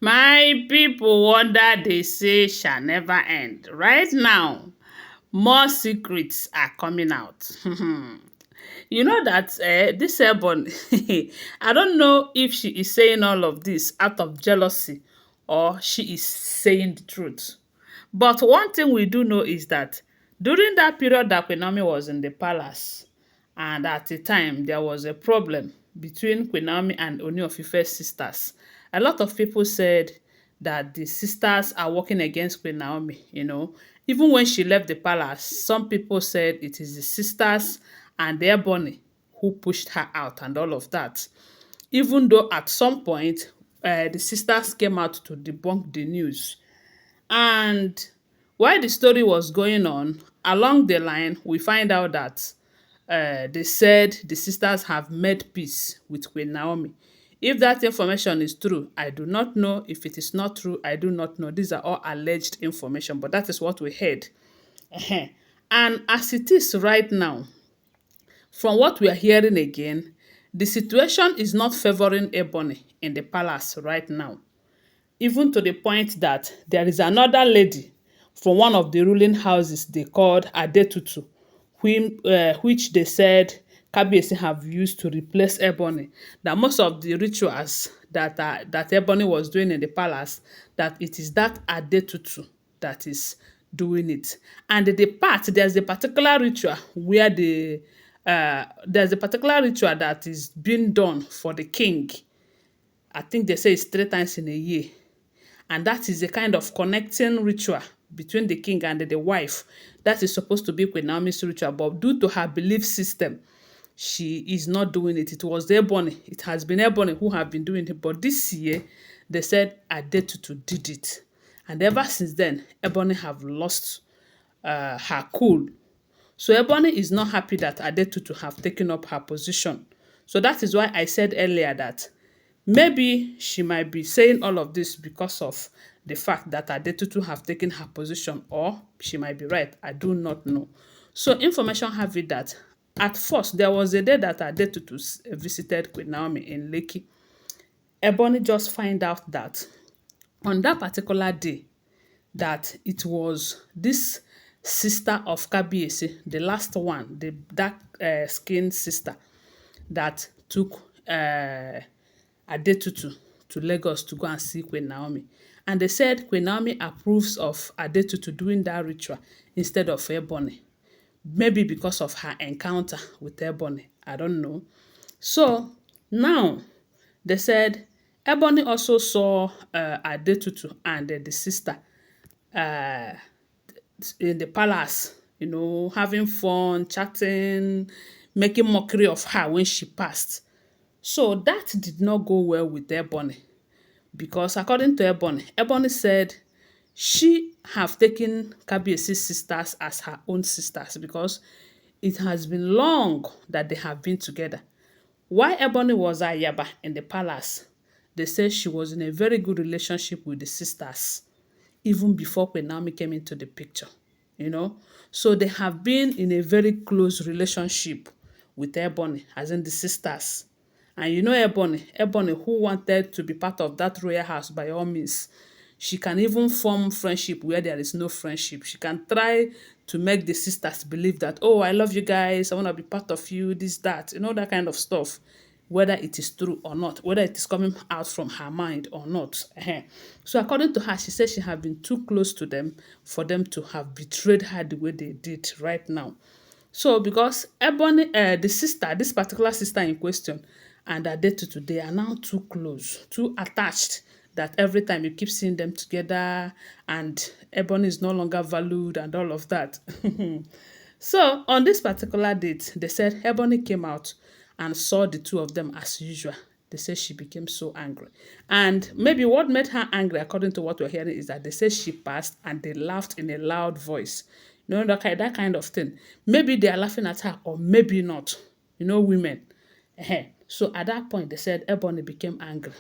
My people wonder they say shall never end. Right now, more secrets are coming out. You know that this Ebony, I don't know if she is saying all of this out of jealousy or she is saying the truth. But one thing we do know is that during that period that Queen Naomi was in the palace, and at the time there was a problem between Queen Naomi and Ooni of Ife's sisters. A lot of people said that the sisters are working against Queen Naomi, you know. Even when she left the palace, some people said it is the sisters and the Ebony who pushed her out and all of that. Even though at some point, the sisters came out to debunk the news. And while the story was going on, along the line, we find out that they said the sisters have made peace with Queen Naomi. If that information is true, I do not know. If it is not true, I do not know. These are all alleged information, but that is what we heard. Ehen. And as it is right now, from what we are hearing again, the situation is not favoring Ebony in the palace right now, even to the point that there is another lady from one of the ruling houses they called Adetutu, which they said Kabiyesi have used to replace Ebony. That most of the rituals that Ebony was doing in the palace, that it is that Adetutu that is doing it. And there's a particular ritual where there's a particular ritual that is being done for the king. I think they say it's 3 times in a year, and that is a kind of connecting ritual between the king and the wife. That is supposed to be Queen Naomi's ritual, but due to her belief system, she is not doing it. It was Ebony. It has been Ebony who have been doing it, but this year they said Adetutu did it, and ever since then, Ebony have lost her cool. So Ebony is not happy that Adetutu have taken up her position. So that is why I said earlier that maybe she might be saying all of this because of the fact that Adetutu have taken her position, or she might be right. I do not know. So information have it that at first there was a day that Adetutu visited Queen Naomi in Lekki. Ebony just find out that on that particular day that it was this sister of Kabiyesi, the last one, the dark skinned sister, that took Adetutu to Lagos to go and see Queen Naomi. And they said Queen Naomi approves of Adetutu doing that ritual instead of Ebony. Maybe because of her encounter with Ebony. I don't know. So now they said Ebony also saw Adetutu and the sister uh, in the palace, you know, having fun, chatting, making mockery of her when she passed. So that did not go well with Ebony, because according to Ebony, Ebony said she have taken Kabiyesi's sisters as her own sisters because it has been long that they have been together. While Ebony was Ayaba in the palace, they say she was in a very good relationship with the sisters even before Queen Naomi came into the picture, you know. So they have been in a very close relationship with Ebony, as in the sisters. And you know Ebony who wanted to be part of that royal house by all means. She can even form friendship where there is no friendship. She can try to make the sisters believe that, oh, I love you guys, I want to be part of you, this, that, you know, that kind of stuff, whether it is true or not, whether it is coming out from her mind or not. So according to her, she said she had been too close to them for them to have betrayed her the way they did right now. So because Ebony, the sister, this particular sister in question, and Adetutu, they are now too close, too attached, that every time you keep seeing them together and Ebony is no longer valued and all of that. So on this particular date, they said Ebony came out and saw the two of them as usual. They said she became so angry. And maybe what made her angry, according to what we're hearing, is that they said she passed and they laughed in a loud voice. You know, that kind of thing. Maybe they are laughing at her or maybe not. You know, women. So at that point, they said Ebony became angry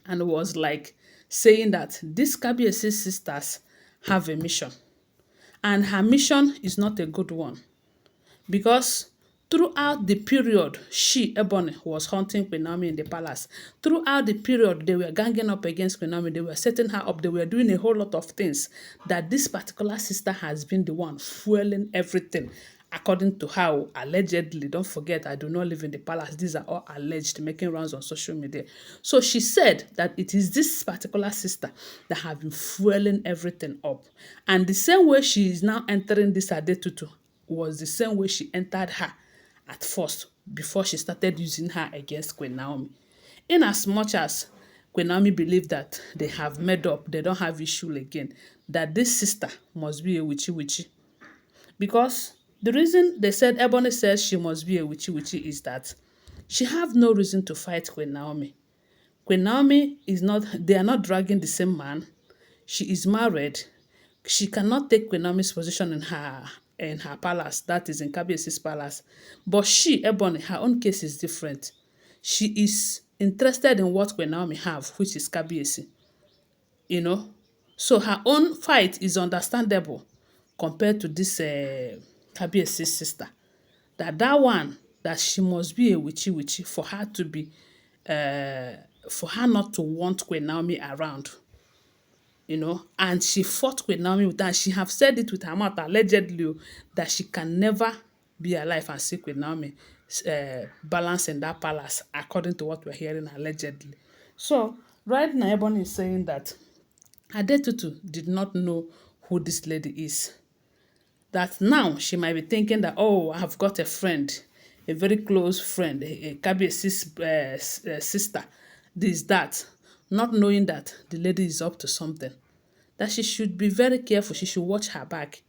and was like saying that these Kabiyesi sisters have a mission. And her mission is not a good one. Because Throughout the period she, Ebony, was hunting Queen Naomi in the palace, throughout the period they were ganging up against Queen Naomi, they were setting her up, they were doing a whole lot of things, that this particular sister has been the one fueling everything. According to how allegedly, don't forget, I do not live in the palace. These are all alleged, making rounds on social media. So she said that it is this particular sister that have been fueling everything up. And the same way she is now entering this Adetutu was the same way she entered her at first before she started using her against Queen Naomi. In as much as Queen Naomi believed that they have made up, they don't have issue again, that this sister must be a witchy witchy. Because the reason they said Ebony says she must be a witchy witchy is that she have no reason to fight Queen Naomi. Queen Naomi is not, they are not dragging the same man. She is married. She cannot take Queen Naomi's position in her palace, that is in Kabiesi's palace. But she, Ebony, her own case is different. She is interested in what Queen Naomi have, which is Kabiesi. You know? So her own fight is understandable compared to this Kabiesi's sister. That one, that she must be a witchy witchy for her to be, for her not to want Queen Naomi around. You know, and she fought Queen Naomi with her. She have said it with her mouth allegedly that she can never be alive and see Queen Naomi balance in that palace, according to what we're hearing allegedly. So right now, Ebony is saying that Adetutu did not know who this lady is. That now she might be thinking that, oh, I have got a friend, a very close friend, a Kabiesi's sister, this, that, not knowing that the lady is up to something. That she should be very careful, she should watch her back.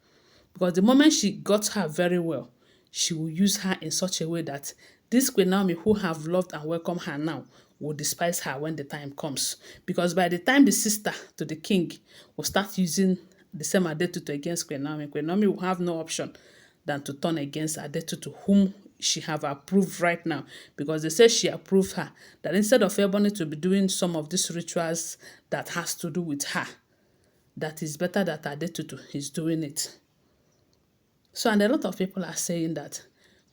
Because the moment she got her very well, she will use her in such a way that this Queen Naomi, who have loved and welcomed her now, will despise her when the time comes. Because by the time the sister to the king will start using the same Adetutu against Queen Naomi will have no option than to turn against Adetutu, whom she have approved right now. Because they say she approved her, that instead of Ebony to be doing some of these rituals that has to do with her, that is better that Adetutu is doing it. So, and a lot of people are saying that,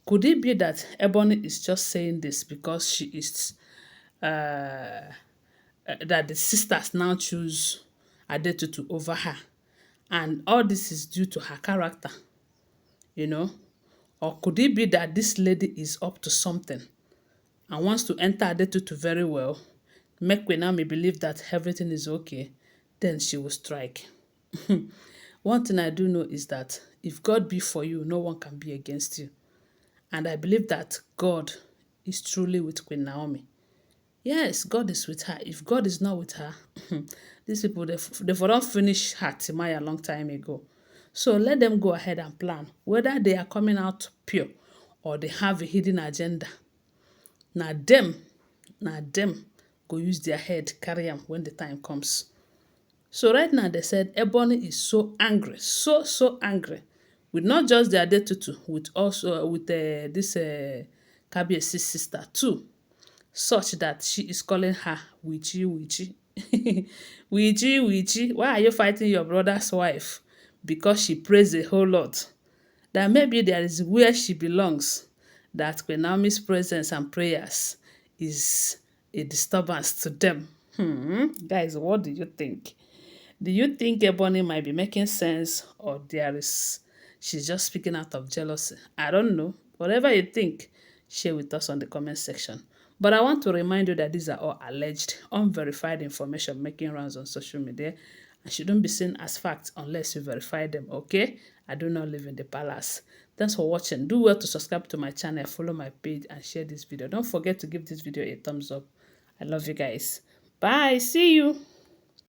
could it be that Ebony is just saying this because she is, that the sisters now choose Adetutu over her? And all this is due to her character, you know? Or could it be that this lady is up to something and wants to enter Adetutu very well, make Queen Naomi believe that everything is okay, then she will strike. One thing I do know is that if God be for you, no one can be against you. And I believe that God is truly with Queen Naomi. Yes, God is with her. If God is not with her, these people, they've already finished her Timaya a long time ago. So let them go ahead and plan. Whether they are coming out pure or they have a hidden agenda. Now them go use their head, carry them when the time comes. So right now they said Ebony is so angry, so angry, with not just the Adetutu, with also with this Kabiesi's sister too, such that she is calling her witchy witchy. Witchy witchy, why are you fighting your brother's wife? Because she prays a whole lot. That maybe there is where she belongs, that Queen Naomi's presence and prayers is a disturbance to them. Guys, what do you think? Do you think Ebony might be making sense, or she's just speaking out of jealousy? I don't know. Whatever you think, share with us on the comment section. But I want to remind you that these are all alleged, unverified information making rounds on social media and shouldn't be seen as facts unless you verify them, okay? I do not live in the palace. Thanks for watching. Do well to subscribe to my channel, follow my page, and share this video. Don't forget to give this video a thumbs up. I love you guys. Bye. See you.